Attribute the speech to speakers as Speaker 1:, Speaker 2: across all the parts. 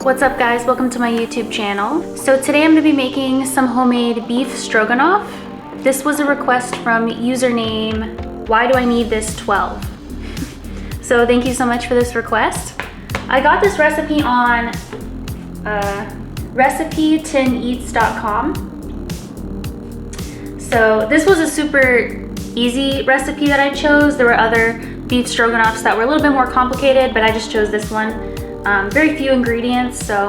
Speaker 1: What's up guys, welcome to my YouTube channel. So today I'm going to be making some homemade beef stroganoff. This was a request from username why do I need this 12. So thank you so much for this request. I got this recipe on recipe10eats.com. So this was a super easy recipe that I chose. There were other beef stroganoffs that were a little bit more complicated, but I just chose this one. Very few ingredients, so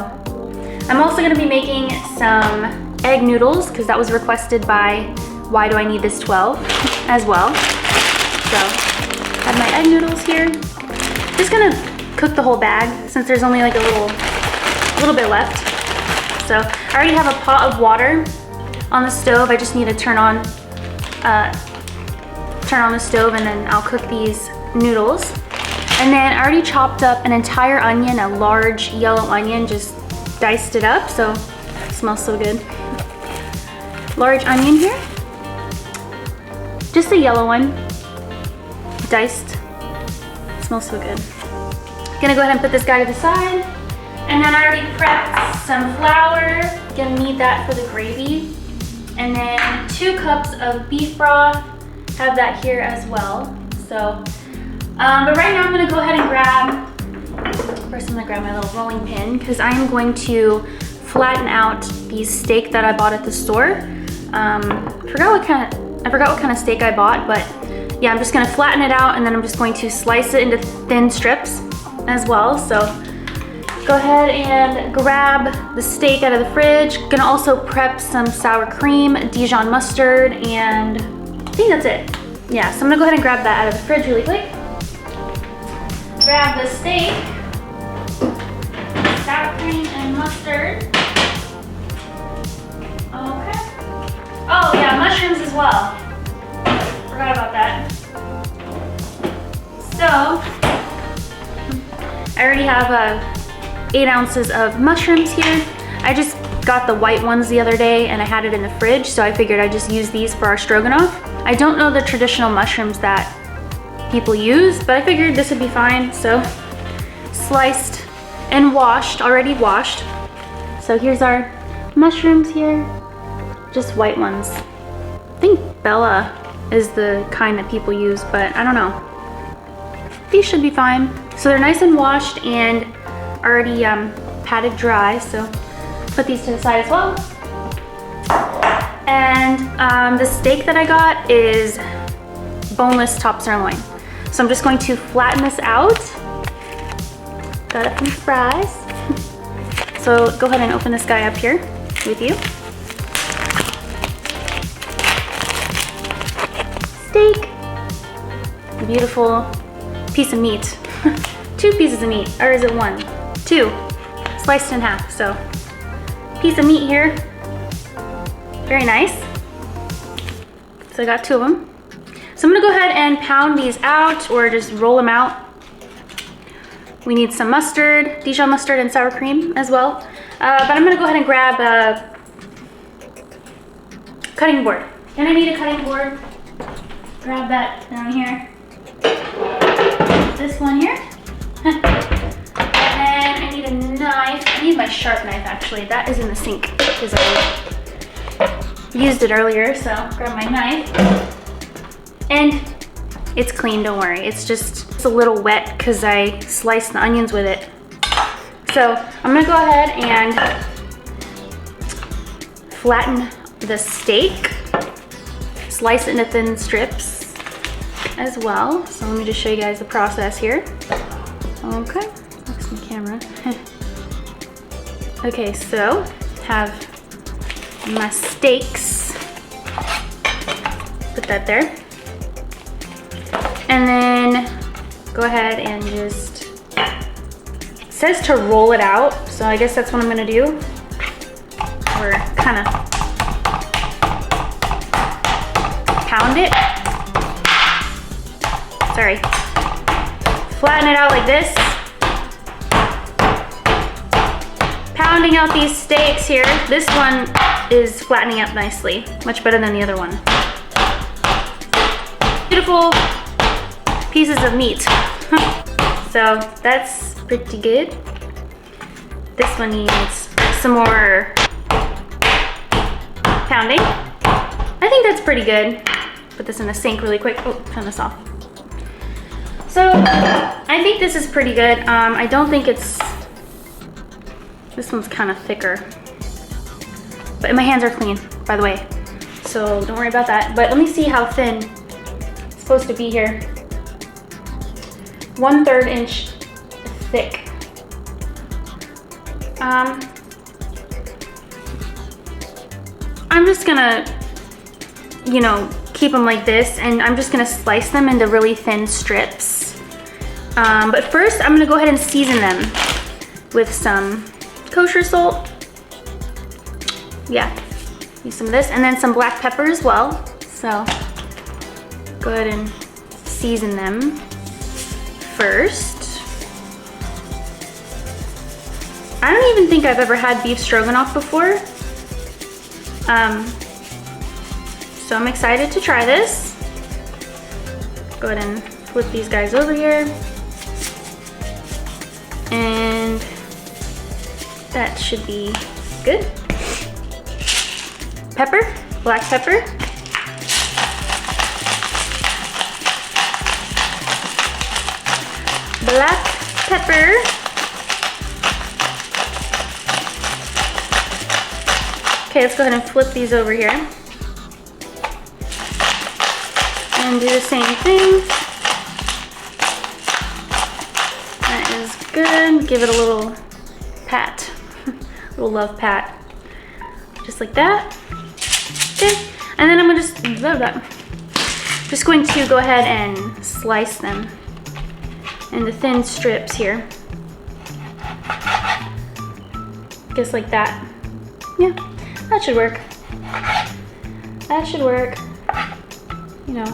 Speaker 1: I'm also going to be making some egg noodles because that was requested by why do I need this 12 as well. So I have my egg noodles here. Just gonna cook the whole bag since there's only like a little bit left. So I already have a pot of water on the stove. I just need to turn on the stove and then I'll cook these noodles. And then I already chopped up an entire onion, a large yellow onion, just diced it up, so it smells so good. Large onion here. Just a yellow one, diced. It smells so good. Gonna go ahead and put this guy to the side. And then I already prepped some flour. Gonna need that for the gravy. And then 2 cups of beef broth. Have that here as well. So. But right now I'm going to go ahead and first I'm going to grab my little rolling pin because I am going to flatten out the steak that I bought at the store. I forgot what kind of steak I bought, but yeah, I'm just going to flatten it out and then I'm just going to slice it into thin strips as well. So go ahead and grab the steak out of the fridge. Gonna also prep some sour cream, Dijon mustard, and I think that's it. Yeah, so I'm going to go ahead and grab that out of the fridge really quick. Grab the steak, sour cream and mustard. Okay. Oh yeah, mushrooms as well. Forgot about that. So, I already have 8 ounces of mushrooms here. I just got the white ones the other day and I had it in the fridge, so I figured I'd just use these for our stroganoff. I don't know the traditional mushrooms that people use, but I figured this would be fine. So sliced and washed, already washed. So here's our mushrooms here, just white ones. I think Bella is the kind that people use, but I don't know. These should be fine. So they're nice and washed and already patted dry, so put these to the side as well. And the steak that I got is boneless top sirloin. So I'm just going to flatten this out. Got it from fries. So go ahead and open this guy up here with you. Steak. Beautiful piece of meat. 2 pieces of meat, or is it 1? 2. Sliced in half, so. Piece of meat here. Very nice. So I got 2 of them. So I'm gonna go ahead and pound these out or just roll them out. We need some mustard, Dijon mustard and sour cream as well. But I'm gonna go ahead and grab a cutting board. And I need a cutting board. Grab that down here. This one here. And I need a knife. I need my sharp knife actually. That is in the sink because I used it earlier, so grab my knife. And it's clean, don't worry. It's a little wet because I sliced the onions with it. So I'm gonna go ahead and flatten the steak, slice it into thin strips as well. So let me just show you guys the process here. Okay, that's my camera. Okay, so have my steaks, put that there. And then go ahead and just, it says to roll it out, so I guess that's what I'm gonna do. Or kind of pound it. Sorry. Flatten it out like this. Pounding out these steaks here. This one is flattening out nicely, much better than the other one. Beautiful pieces of meat. So that's pretty good. This one needs some more pounding. I think that's pretty good. Put this in the sink really quick. Oh, turn this off. So I think this is pretty good. I don't think it's, this one's kind of thicker. But my hands are clean, by the way. So don't worry about that. But let me see how thin it's supposed to be here. 1/3 inch thick. I'm just gonna, you know, keep them like this, and I'm just gonna slice them into really thin strips. But first, I'm gonna go ahead and season them with some kosher salt. Yeah, use some of this, and then some black pepper as well. So go ahead and season them first. I don't even think I've ever had beef stroganoff before. So I'm excited to try this. Go ahead and flip these guys over here. And that should be good. Pepper, black pepper. Black pepper. Okay, let's go ahead and flip these over here. And do the same thing. That is good. Give it a little pat. A little love pat. Just like that. Okay. And then I'm just going to go ahead and slice them into thin strips here. Just like that. Yeah, that should work. That should work. You know,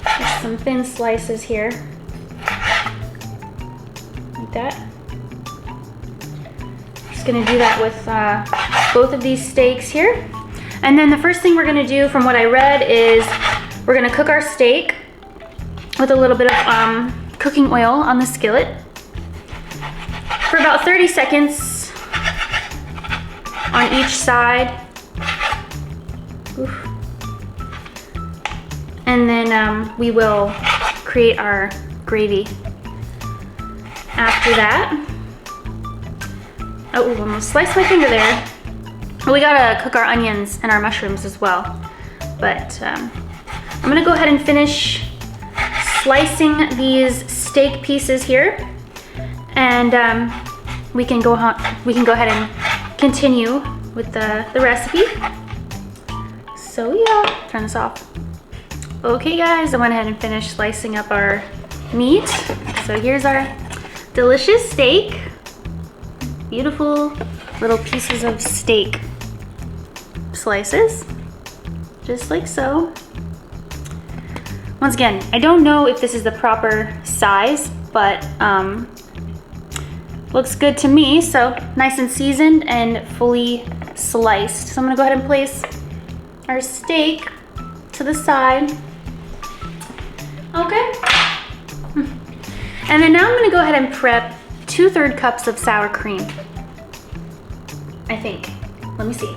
Speaker 1: just some thin slices here. Like that. Just gonna do that with both of these steaks here. And then the first thing we're gonna do, from what I read, is we're gonna cook our steak with a little bit of cooking oil on the skillet for about 30 seconds on each side. Oof. And then we will create our gravy after that. Oh, I'm gonna slice my finger there. We gotta cook our onions and our mushrooms as well. But I'm gonna go ahead and finish slicing these steak pieces here, and we can go ahead and continue with the recipe. So yeah, turn this off. Okay guys, I went ahead and finished slicing up our meat. So here's our delicious steak. Beautiful little pieces of steak slices, just like so. Once again, I don't know if this is the proper size, but looks good to me. So nice and seasoned and fully sliced. So I'm gonna go ahead and place our steak to the side. Okay. And then now I'm gonna go ahead and prep 2/3 cups of sour cream. I think. Let me see.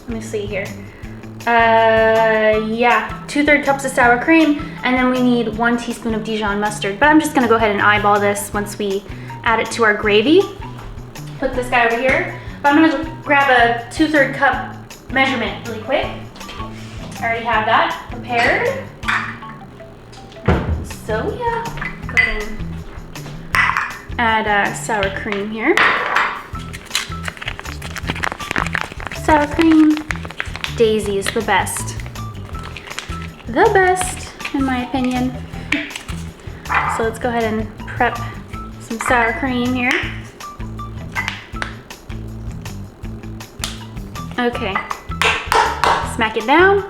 Speaker 1: Let me see here. Yeah, 2/3 cups of sour cream, and then we need 1 teaspoon of Dijon mustard. But I'm just gonna go ahead and eyeball this once we add it to our gravy. Put this guy over here. But I'm gonna grab a 2/3 cup measurement really quick. I already have that prepared. So yeah, go ahead and add sour cream here. Sour cream. Daisy is the best. The best, in my opinion. So let's go ahead and prep some sour cream here. Okay, smack it down.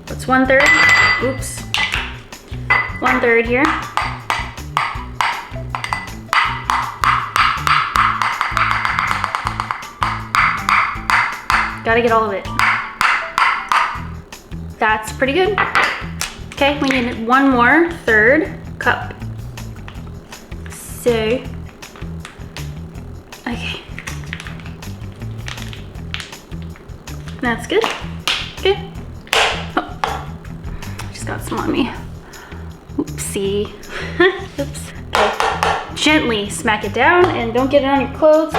Speaker 1: That's 1/3, oops. 1/3 here. Gotta get all of it. That's pretty good. Okay, we need 1 more 1/3 cup. So, okay. That's good. Good. Oh, just got some on me. Oopsie. Oops. Okay. Gently smack it down and don't get it on your clothes.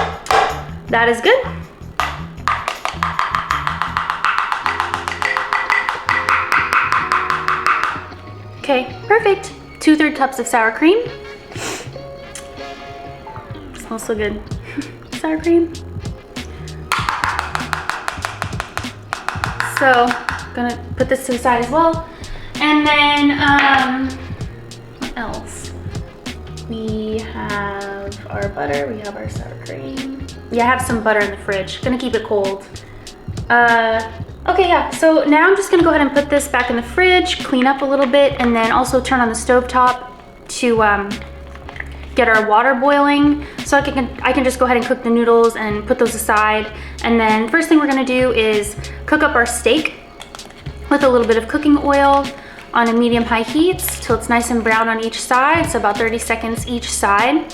Speaker 1: That is good. Okay, perfect. 2/3 cups of sour cream. Smells so good. Sour cream. So, gonna put this to the side as well. And then, what else? We have our butter, we have our sour cream. Yeah, I have some butter in the fridge. Gonna keep it cold. Okay, yeah, so now I'm just gonna go ahead and put this back in the fridge, clean up a little bit, and then also turn on the stovetop to get our water boiling. So I can just go ahead and cook the noodles and put those aside. And then first thing we're gonna do is cook up our steak with a little bit of cooking oil on a medium-high heat till it's nice and brown on each side, so about 30 seconds each side.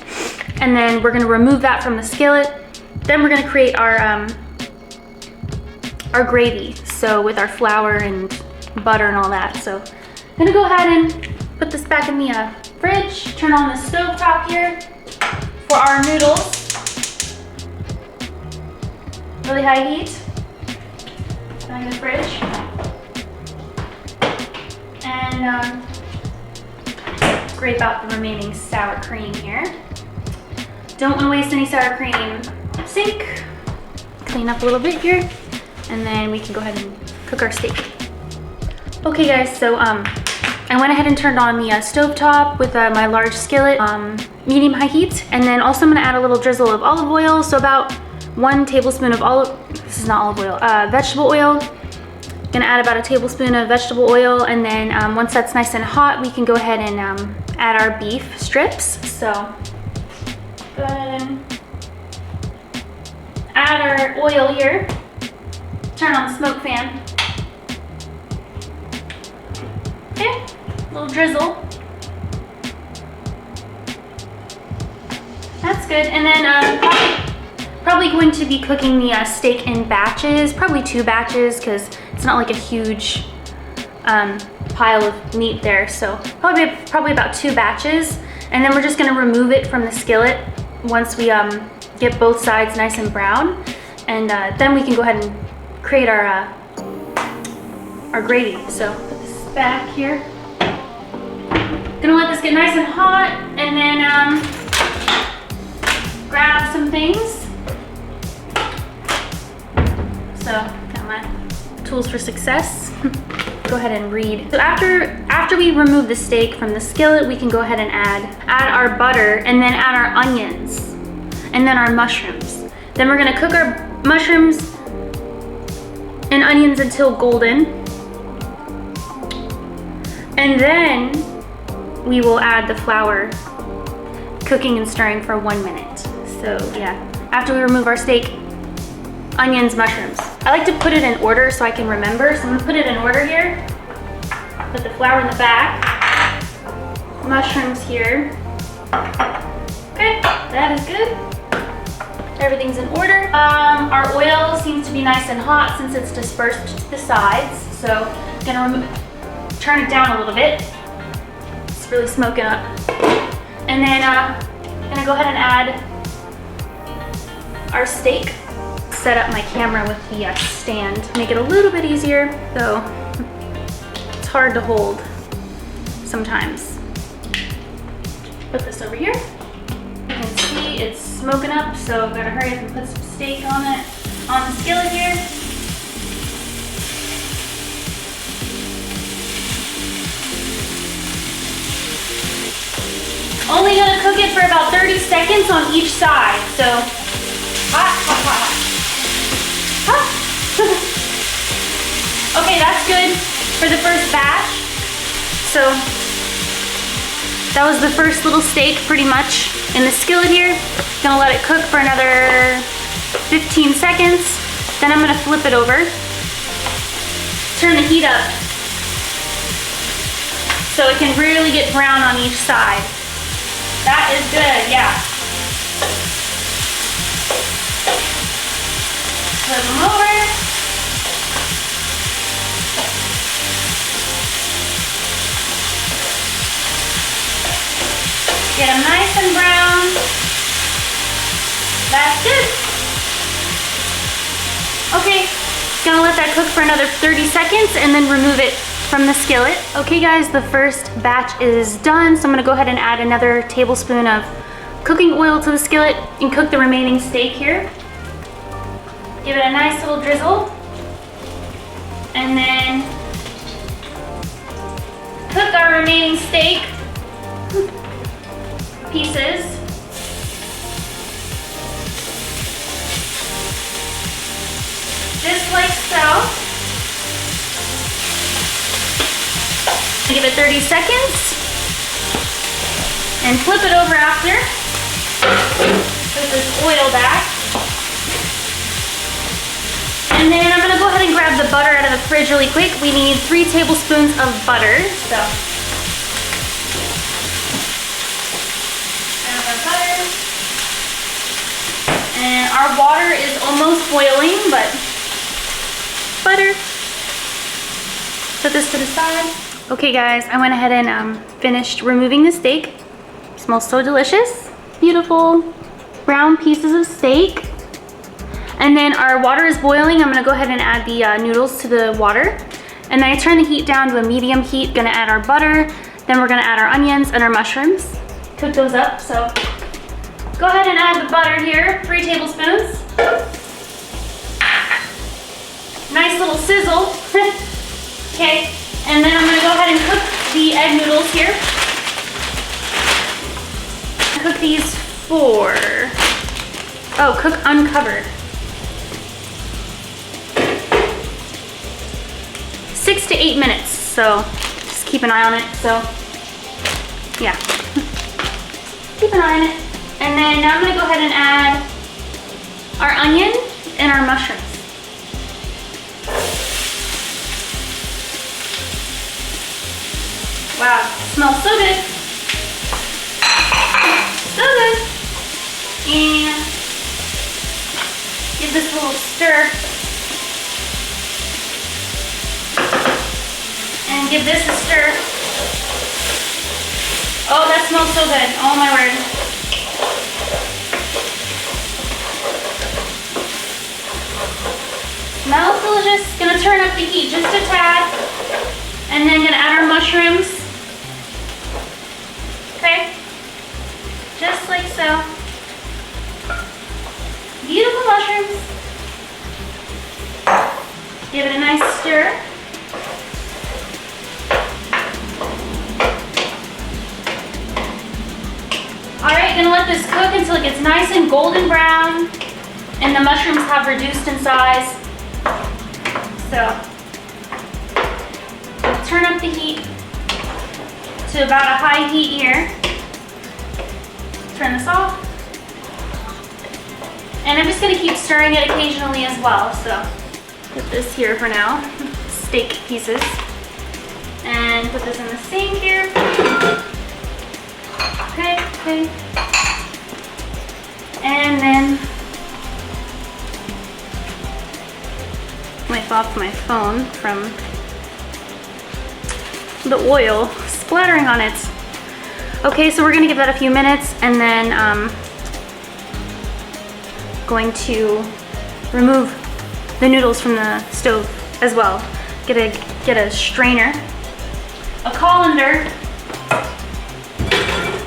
Speaker 1: And then we're gonna remove that from the skillet. Then we're gonna create our gravy, so with our flour and butter and all that. So I'm gonna go ahead and put this back in the fridge, turn on the stove top here for our noodles. Really high heat, back in the fridge. And scrape out the remaining sour cream here. Don't want to waste any sour cream. Sink, clean up a little bit here, and then we can go ahead and cook our steak. Okay guys, so I went ahead and turned on the stovetop with my large skillet, medium-high heat, and then also I'm gonna add a little drizzle of olive oil, so about 1 tablespoon of this is not olive oil, vegetable oil. Gonna add about a tablespoon of vegetable oil, and then once that's nice and hot, we can go ahead and add our beef strips. So go ahead and add our oil here. Turn on the smoke fan. Okay, a little drizzle. That's good. And then probably going to be cooking the steak in batches, probably 2 batches, because it's not like a huge pile of meat there. So probably about 2 batches. And then we're just gonna remove it from the skillet once we get both sides nice and brown. And then we can go ahead and create our gravy. So put this back here. Gonna let this get nice and hot, and then grab some things. So got my tools for success. Go ahead and read. So after we remove the steak from the skillet, we can go ahead and add our butter, and then add our onions, and then our mushrooms. Then we're gonna cook our mushrooms and onions until golden. And then we will add the flour, cooking and stirring for 1 minute. So yeah, after we remove our steak, onions, mushrooms. I like to put it in order so I can remember. So I'm gonna put it in order here. Put the flour in the back, mushrooms here. Okay, that is good. Everything's in order. Our oil seems to be nice and hot since it's dispersed to the sides. So I'm gonna turn it down a little bit. It's really smoking up. And then I'm gonna go ahead and add our steak. Set up my camera with the stand to make it a little bit easier, though it's hard to hold sometimes. Put this over here. You can see it's smoking up, so I've got to hurry up and put some steak on it, on the skillet here. Only gonna cook it for about 30 seconds on each side, so hot, hot, hot, hot. Okay, that's good for the first batch. So that was the first little steak pretty much in the skillet here. Gonna let it cook for another 15 seconds. Then I'm gonna flip it over. Turn the heat up so it can really get brown on each side. That is good, yeah. flip them over. Get them nice and brown. That's good. Okay, gonna let that cook for another 30 seconds and then remove it from the skillet. Okay guys, the first batch is done, so I'm gonna go ahead and add another tablespoon of cooking oil to the skillet and cook the remaining steak here. Give it a nice little drizzle. And then cook our remaining steak pieces. Just like so. Give it 30 seconds and flip it over after. Put this oil back. And then I'm gonna go ahead and grab the butter out of the fridge really quick. We need 3 tablespoons of butter, so. Grab our butter. And our water is almost boiling, but butter. Put this to the side. Okay guys, I went ahead and finished removing the steak. Smells so delicious. Beautiful brown pieces of steak. And then our water is boiling. I'm gonna go ahead and add the noodles to the water. And then I turn the heat down to a medium heat. Gonna add our butter. Then we're gonna add our onions and our mushrooms. Cook those up, so. Go ahead and add the butter here, 3 tablespoons. Nice little sizzle. Okay, and then I'm gonna go ahead and cook the egg noodles here. Cook these for, cook uncovered. 6 to 8 minutes, so just keep an eye on it, so yeah. Keep an eye on it. And then now I'm gonna go ahead and add our onion and our mushrooms. Wow, smells so good. So good. And give this a little stir. And give this a stir. Oh, that smells so good. Oh my word. Smells delicious. Gonna turn up the heat just a tad. And then gonna add our mushrooms. Okay, just like so. Beautiful mushrooms. Give it a nice stir. All right, gonna let this cook until it gets nice and golden brown and the mushrooms have reduced in size. So, turn up the heat to about a high heat here. Turn this off. And I'm just gonna keep stirring it occasionally as well, so put this here for now, steak pieces. And put this in the sink here. Okay. And then wipe off my phone from the oil splattering on it. Okay, so we're gonna give that a few minutes and then going to remove the noodles from the stove as well. Get a strainer, a colander.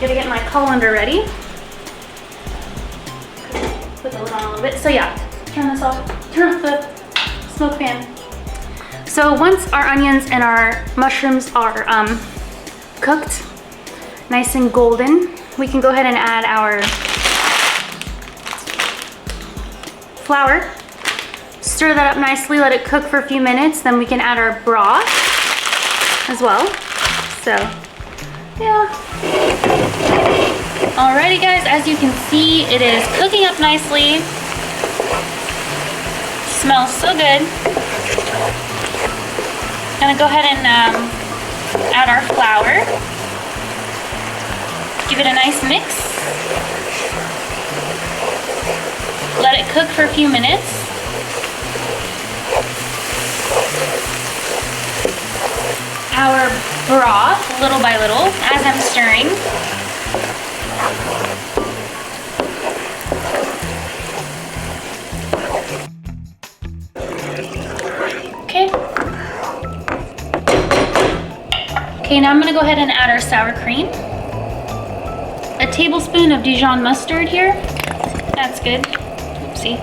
Speaker 1: Gotta get my colander ready. Put the lid on a little bit. So yeah, turn this off. Turn off the smoke fan. So once our onions and our mushrooms are cooked, nice and golden, we can go ahead and add our flour. Stir that up nicely, let it cook for a few minutes, then we can add our broth as well. So, yeah. Alrighty guys, as you can see, it is cooking up nicely. Smells so good. Gonna go ahead and add our flour. Give it a nice mix. Let it cook for a few minutes. our broth little by little as I'm stirring. Okay. Okay, now I'm gonna go ahead and add our sour cream. A tablespoon of Dijon mustard here. That's good. Oopsie.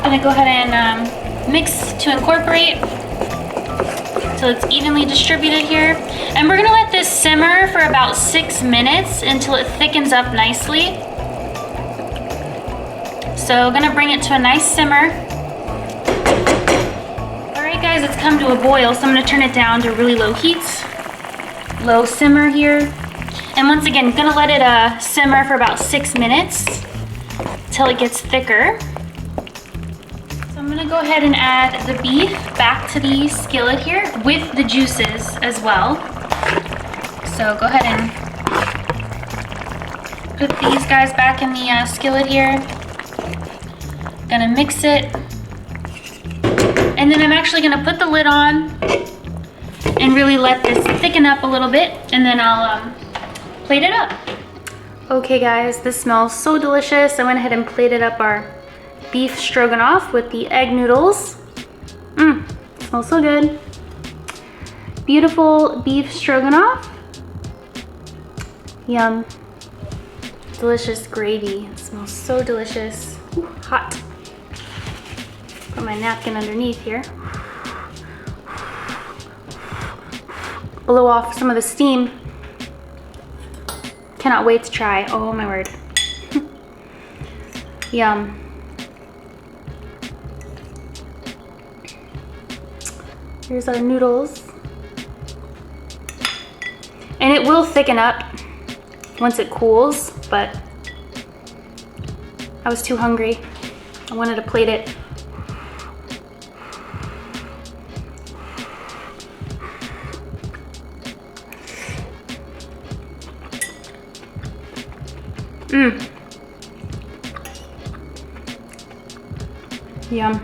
Speaker 1: Gonna go ahead and mix to incorporate so it's evenly distributed here. And we're gonna let this simmer for about 6 minutes until it thickens up nicely. So gonna bring it to a nice simmer. All right guys, it's come to a boil, so I'm gonna turn it down to really low heat. Low simmer here. And once again, gonna let it simmer for about 6 minutes till it gets thicker. So I'm gonna go ahead and add the beef back to the skillet here with the juices as well. So go ahead and put these guys back in the skillet here. Gonna mix it. And then I'm actually gonna put the lid on and really let this thicken up a little bit, and then I'll plate it up. Okay guys, this smells so delicious. I went ahead and plated up our beef stroganoff with the egg noodles. Smells so good. Beautiful beef stroganoff. Yum. Delicious gravy. It smells so delicious. Ooh, hot. Put my napkin underneath here. Blow off some of the steam. Cannot wait to try. Oh my word. Yum. Here's our noodles. And it will thicken up once it cools, but I was too hungry. I wanted to plate it. Yum.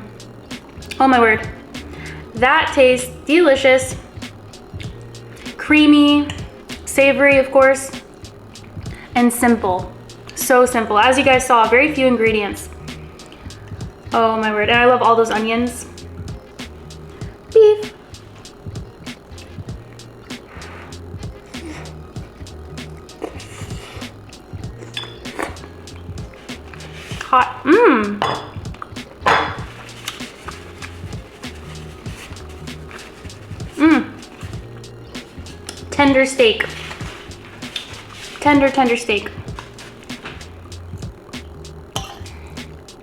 Speaker 1: Oh my word. That tastes delicious. Creamy, savory of course, and simple. So simple. As you guys saw, very few ingredients. Oh my word. And I love all those onions. Beef. Hot. Tender steak. Tender steak.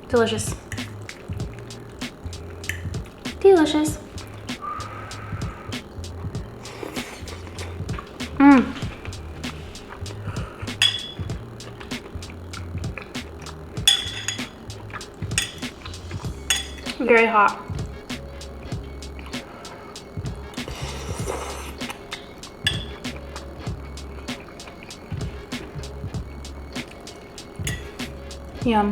Speaker 1: Delicious. Delicious. Very hot. Yum.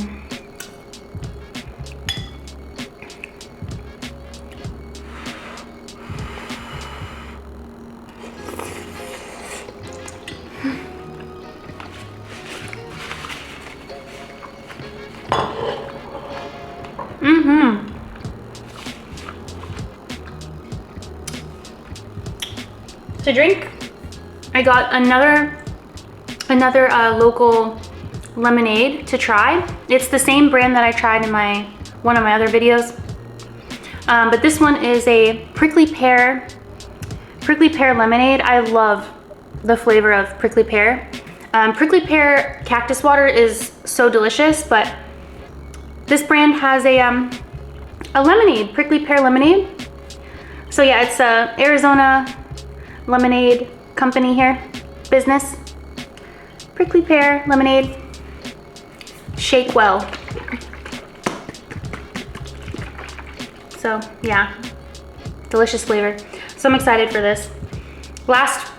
Speaker 1: To drink, I got another local lemonade to try. It's the same brand that I tried in one of my other videos, but this one is a prickly pear lemonade. I love the flavor of prickly pear. Prickly pear cactus water is so delicious, but this brand has a lemonade, prickly pear lemonade. So yeah, it's a Arizona lemonade company here, business. Prickly pear lemonade. Shake well. So yeah, delicious flavor. So I'm excited for this. Last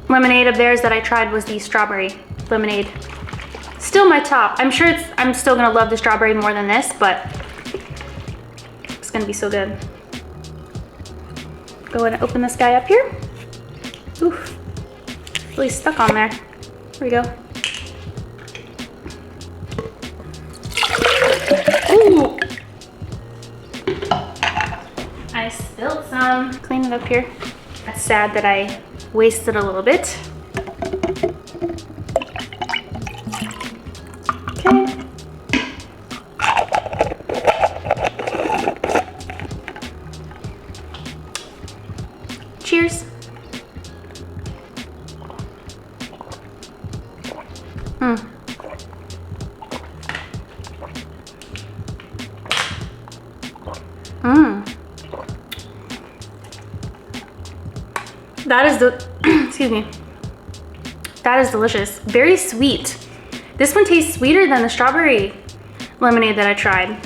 Speaker 1: lemonade of theirs that I tried was the strawberry lemonade. Still my top. I'm sure I'm still gonna love the strawberry more than this, but it's gonna be so good. Go ahead and open this guy up here. Oof, really stuck on there. Here we go. Ooh. I spilled some. Clean it up here. That's sad that I wasted a little bit. Okay. Cheers. That is excuse me. That is delicious. Very sweet. This one tastes sweeter than the strawberry lemonade that I tried.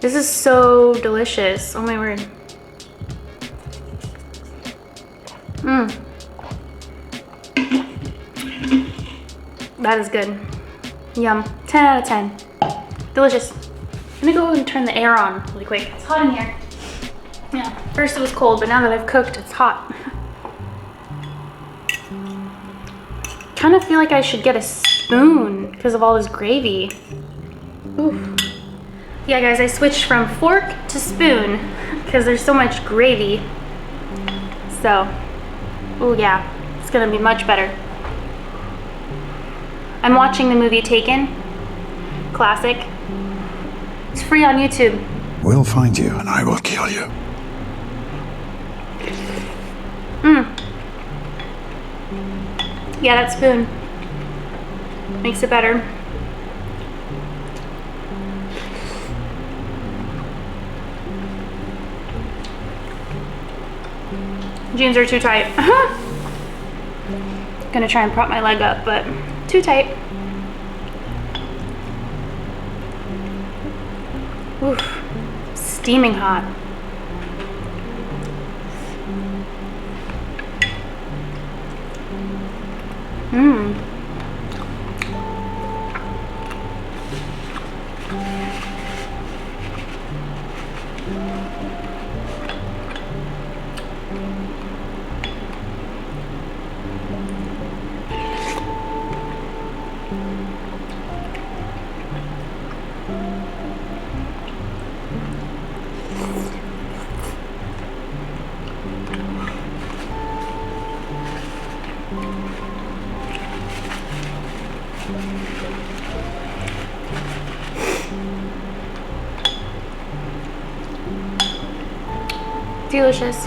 Speaker 1: This is so delicious. Oh my word. That is good. Yum. 10 out of 10. Delicious. I'm gonna go and turn the air on really quick. It's hot in here. Yeah, first it was cold, but now that I've cooked, it's hot. Kind of feel like I should get a spoon because of all this gravy. Ooh. Yeah, guys, I switched from fork to spoon because there's so much gravy. So, oh yeah, it's gonna be much better. I'm watching the movie Taken, classic. It's free on YouTube.
Speaker 2: We'll find you and I will kill you.
Speaker 1: Yeah, that spoon makes it better. Jeans are too tight. Gonna try and prop my leg up, but too tight. Oof, steaming hot. Delicious.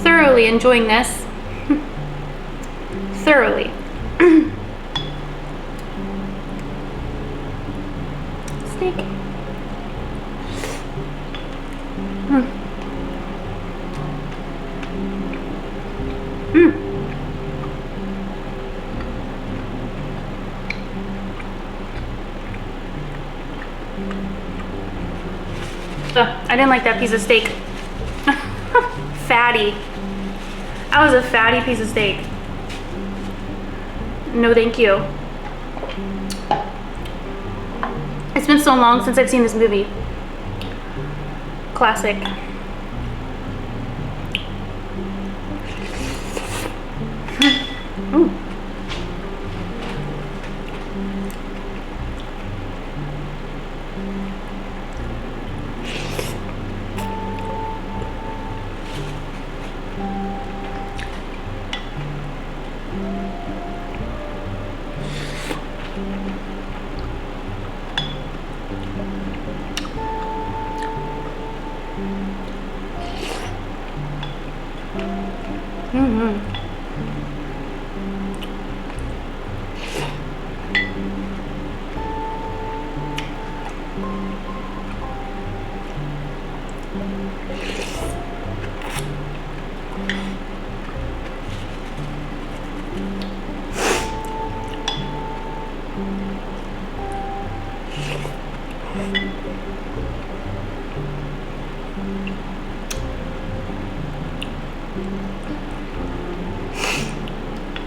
Speaker 1: Thoroughly enjoying this. Thoroughly. Steak. I didn't like that piece of steak. Fatty. That was a fatty piece of steak. No, thank you. It's been so long since I've seen this movie. Classic. Ooh.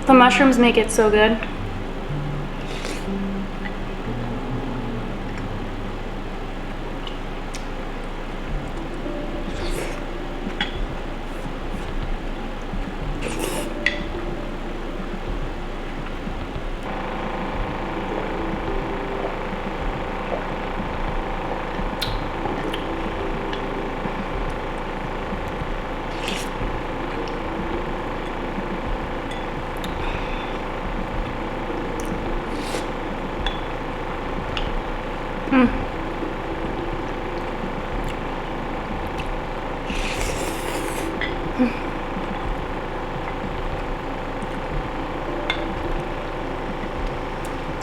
Speaker 1: The mushrooms make it so good.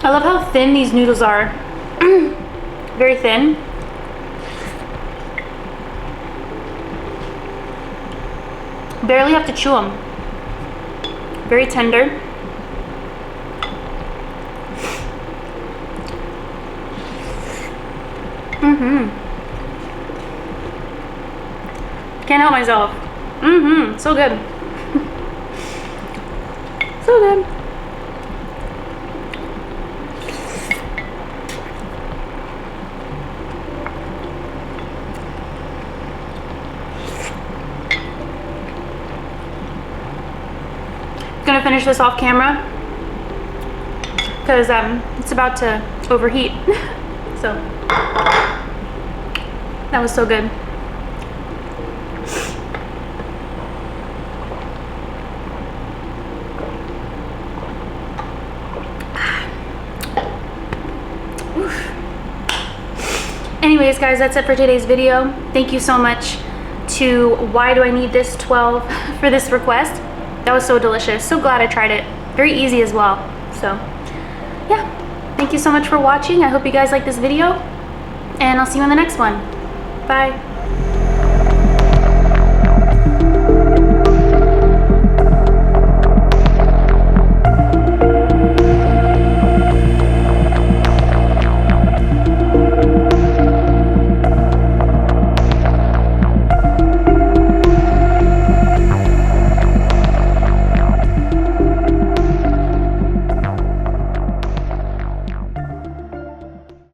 Speaker 1: I love how thin these noodles are. Very thin. Barely have to chew them. Very tender. Can't help myself. So good. So good. Gonna finish this off camera because it's about to overheat. So that was so good. Anyways, guys, that's it for today's video. Thank you so much to Why Do I Need This 12 for this request. That was so delicious. So glad I tried it. Very easy as well. So yeah, thank you so much for watching. I hope you guys like this video, and I'll see you in the next one. Bye.